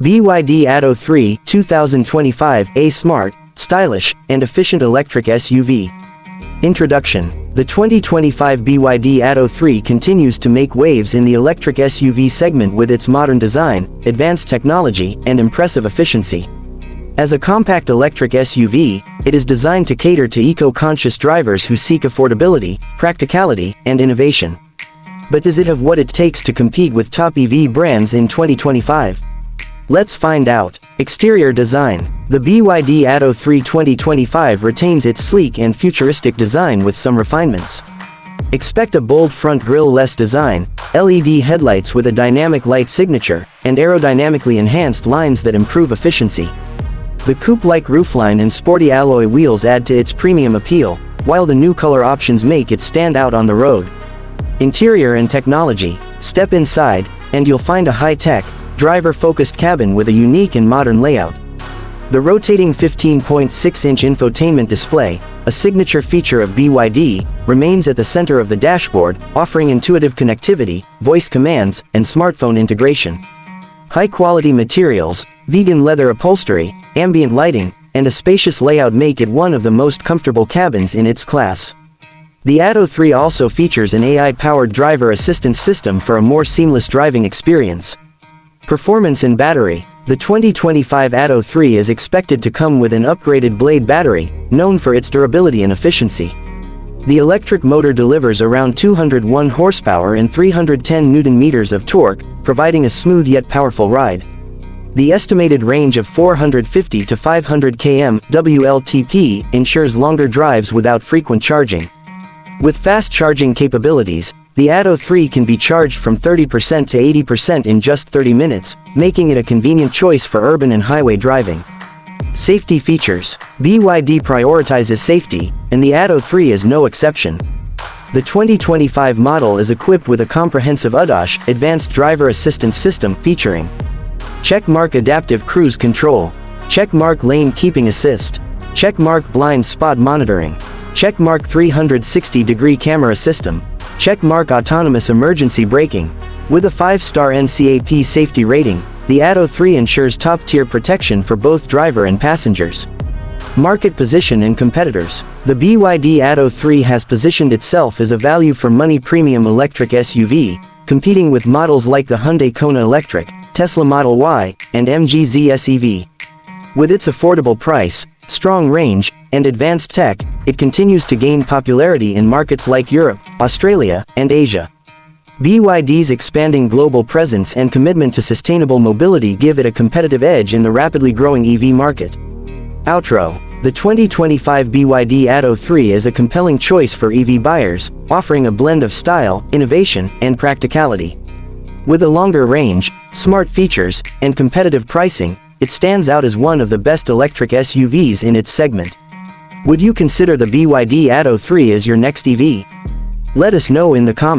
BYD Atto 3 2025, a smart, stylish, and efficient electric SUV. Introduction. The 2025 BYD Atto 3 continues to make waves in the electric SUV segment with its modern design, advanced technology, and impressive efficiency. As a compact electric SUV, it is designed to cater to eco-conscious drivers who seek affordability, practicality, and innovation. But does it have what it takes to compete with top EV brands in 2025? Let's find out. Exterior design. The BYD Atto 3 2025 retains its sleek and futuristic design with some refinements. Expect a bold front grille-less design, LED headlights with a dynamic light signature, and aerodynamically enhanced lines that improve efficiency. The coupe-like roofline and sporty alloy wheels add to its premium appeal, while the new color options make it stand out on the road. Interior and technology. Step inside, and you'll find a high-tech, driver-focused cabin with a unique and modern layout. The rotating 15.6-inch infotainment display, a signature feature of BYD, remains at the center of the dashboard, offering intuitive connectivity, voice commands, and smartphone integration. High-quality materials, vegan leather upholstery, ambient lighting, and a spacious layout make it one of the most comfortable cabins in its class. The Atto 3 also features an AI-powered driver assistance system for a more seamless driving experience. Performance and battery. The 2025 Atto 3 is expected to come with an upgraded blade battery, known for its durability and efficiency. The electric motor delivers around 201 horsepower and 310 Nm of torque, providing a smooth yet powerful ride. The estimated range of 450 to 500 km WLTP ensures longer drives without frequent charging. With fast charging capabilities, the Atto 3 can be charged from 30% to 80% in just 30 minutes, making it a convenient choice for urban and highway driving. Safety features. BYD prioritizes safety, and the Atto 3 is no exception. The 2025 model is equipped with a comprehensive ADAS advanced driver assistance system featuring checkmark adaptive cruise control, checkmark lane keeping assist, checkmark blind spot monitoring, checkmark 360-degree camera system, checkmark autonomous emergency braking. With a 5-star NCAP safety rating, the Atto 3 ensures top-tier protection for both driver and passengers. Market position and competitors. The BYD Atto 3 has positioned itself as a value-for-money premium electric SUV, competing with models like the Hyundai Kona Electric, Tesla Model Y, and MG ZS EV. With its affordable price, strong range, and advanced tech, it continues to gain popularity in markets like Europe, Australia, and Asia. BYD's expanding global presence and commitment to sustainable mobility give it a competitive edge in the rapidly growing EV market. Outro. The 2025 BYD Atto 3 is a compelling choice for EV buyers, offering a blend of style, innovation, and practicality. With a longer range, smart features, and competitive pricing, it stands out as one of the best electric SUVs in its segment. Would you consider the BYD Atto 3 as your next EV? Let us know in the comments.